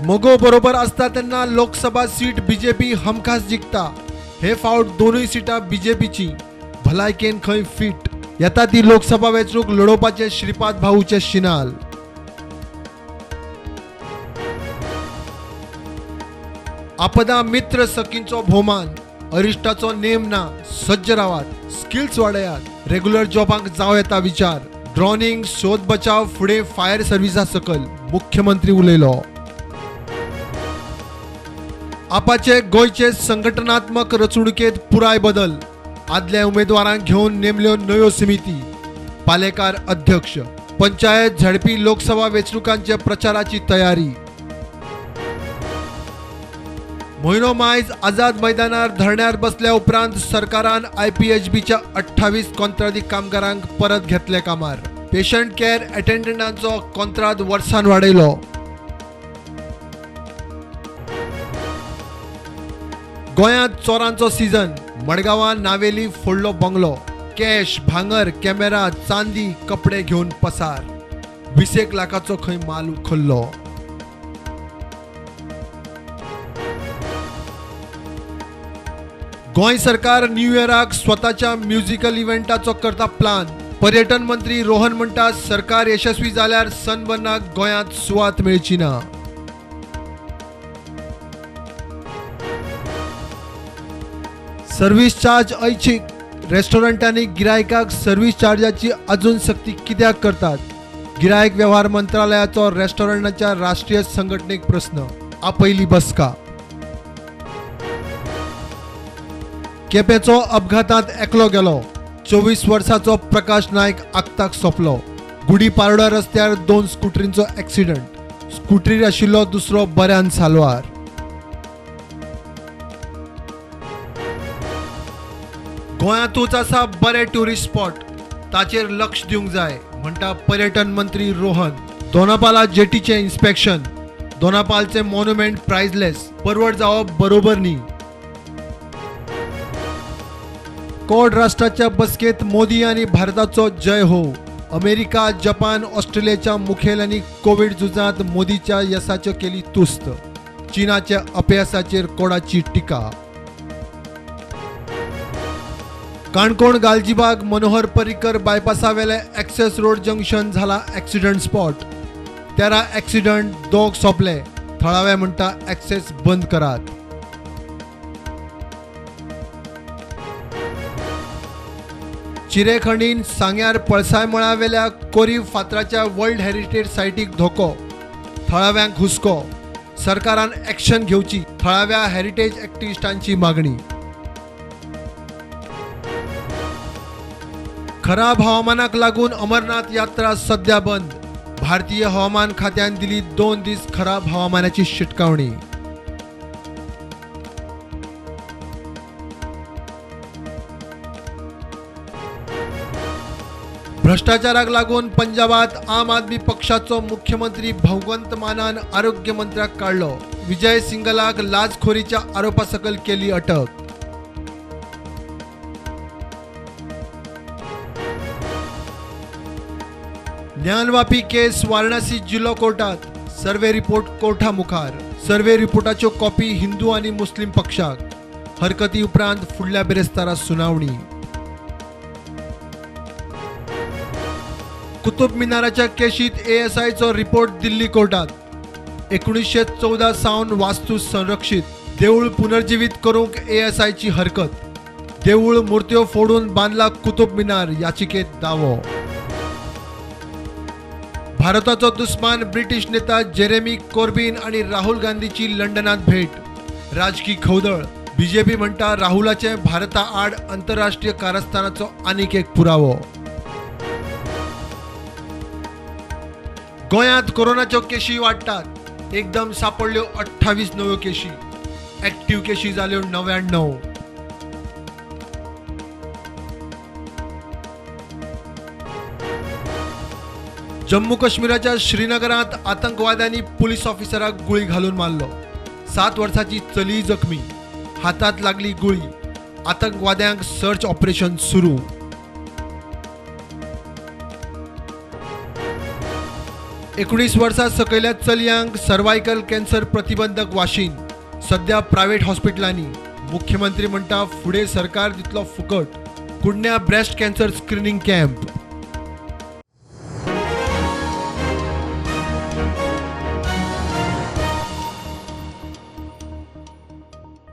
मोगो बरोबर असता तेन्ना लोकसभा सीट बीजेपी हमखास जिखता. हे फावट दोनूय सिटां बीजेपीची. भलायकेन खंय फीट. येता ती लोकसभा वेंचणूक लडोवपाचे श्रीपाद भाऊचे शिनाल. आपदा मित्र सखींचो भोवमान. अरिश्टाचो नेम ना. सज्ज रावात. स्किल्स वाडयात. रेग्युलर जॉबांक जाव येता विचार. ड्रॉनिंग शोध बचाव फुडें फायर सर्विसा सकल. मुख्यमंत्री उलयलो. आपाचे गोयचे संघटनात्मक रचणुकेत पुराय बदल. आदल्या उमेदवारांक घेवन नेमल्यो नव्यो समिती. पालेकार अध्यक्ष. पंचायत झडपी लोकसभा वेंचणुकांचे प्रचाराची तयारी. म्हयनो मायज आझाद मैदानार धरण्यार बसल्या उपरांत सरकारान IPHBच्या 28 कंत्राटी कामगारांक परत घेतले कामार. पेशंट केअर अटेंडंटांचो कंत्राट वर्सान वाडयलो. गोंयांत चोरांचो सीझन. मडगांवां नावेली फोडलो बंगलो. कॅश भांगर कॅमेरा चांदी कपडे घेवन पसार. 20 लाखाचो खंय माल उखल्लो. गोंय सरकार न्यू इयराक स्वताच्या म्युझिकल इव्हेंटाचो करता प्लान. पर्यटन मंत्री रोहन म्हणटा सरकार यशस्वी जाल्यार सनबर्नाक गोंयांत सुवात मेळची ना. सर्व्हिस चार्ज ऐच्छिक. रेस्टॉरंटांनी गिरायकाक सर्व्हिस चार्जाची अजून सक्ती कित्याक करतात. गिरायक वेव्हार मंत्रालयाचो रेस्टॉरंटाच्या राष्ट्रीय संघटनेक प्रस्न. आपयली बसका. केपेंचो अपघातांत एकलो गेलो. 24 वर्साचो प्रकाश नायक आगताक सोंपलो. गुडी पारोडा रस्त्यार 2 स्कुटरींचो ॲक्सिडंट. स्कुटरीर आशिल्लो दुसरो बऱ्यान साल्वार. गोंयांतूच आसा बरे ट्युरिस्ट स्पॉट. ताचेर लक्ष दिवंक जाय म्हणटा पर्यटन मंत्री रोहन. दोनापाला जेटीचे इन्स्पेक्शन. दोनापालचे मॉन्युमेंट प्राइजलेस. परवड जावप बरोबर न्ही. कोड राष्ट्राच्या बसकेत मोदी आणि भारताचो जय हो. अमेरिका जपान ऑस्ट्रेलियाच्या मुखेल्यांनी कोविड झुजांत मोदीच्या यशाची केली तुस्त. चीनाच्या अपयशाचेर कोडाची टिका. काणकोण गालजीबाग मनोहर पर्रीकर बायपासावेले एक्सेस रोड जंक्शन झाला ॲक्सिडंट स्पॉट. 13 ॲक्सिडंट 2 सोंपले. थळावे म्हणटा एक्सेस बंद करात. चिरेखंडीन सांग्यार पळसाय मळावेल्या कोरीव फातराच्या वर्ल्ड हेरिटेज सायटीक धोको. थळाव्यांक हुस्को. सरकारान ॲक्शन घेवची. थळाव्या हेरिटेज ॲक्टिव्हिस्टांची मागणी. खराब हवामानाक लागून अमरनाथ यात्रा सध्या बंद. भारतीय हवामान खात्यान दिली 2 दीस खराब हवामानाची शिटकावणी. भ्रष्टाचाराक लागून पंजाबात आम आदमी पक्षाचो मुख्यमंत्री भगवंत मानान आरोग्य मंत्र्याक काढलो. विजय सिंगलाक लाचखोरीच्या आरोपा सकल केली अटक. ज्ञानवापी केस वाराणसी जिल्लो कोर्टात. सर्वे रिपोर्ट कोर्टा मुखार. सर्वे रिपोर्टाच्यो कॉपी हिंदू आणि मुस्लिम पक्षाक. हरकती उपरांत फुडल्या बिरेस्तारा सुनावणी. कुतुब मिनाराच्या केशीत ASIचो रिपोर्ट दिल्ली कोर्टात. 1914 सावन वास्तू संरक्षित. देऊळ पुनर्जीवित करूंक ASIची हरकत. देऊळ मूर्त्यो फोडून बांदला कुतुब मिनार याचिकेत दावो. भारताचो दुस्मान ब्रिटिश नेता जेरेमी कोर्बिन आणि राहुल गांधीची लंडनात भेट. राजकीय खवदळ. BJP म्हणटा राहुलाचे भारता आड आंतरराष्ट्रीय कारस्थानाचो आनीक एक पुरावो. गोंयांत कोरोनाच्यो केशी वाडटात. एकदम सापडल्यो 28 नव्यो केशी. ॲक्टिव्ह केशी जाल्यो 99. जम्मू काश्मीराच्या श्रीनगरात आतंकवाद्यांनी पुलीस ऑफिसराक गुळी घालून मारलो. 7 वर्साची चली जखमी. हातात लागली गुळी. आतंकवाद्यांक सर्च ऑपरेशन सुरू. 19 वर्सां सकयल्या चलयांक सर्वायकल कॅन्सर प्रतिबंधक वाशीन सध्या प्रायव्हेट हॉस्पिटलांनी. मुख्यमंत्री म्हणटा फुडें सरकार दितलो फुकट कुडण्या ब्रेस्ट कॅन्सर स्क्रीनिंग कॅम्प.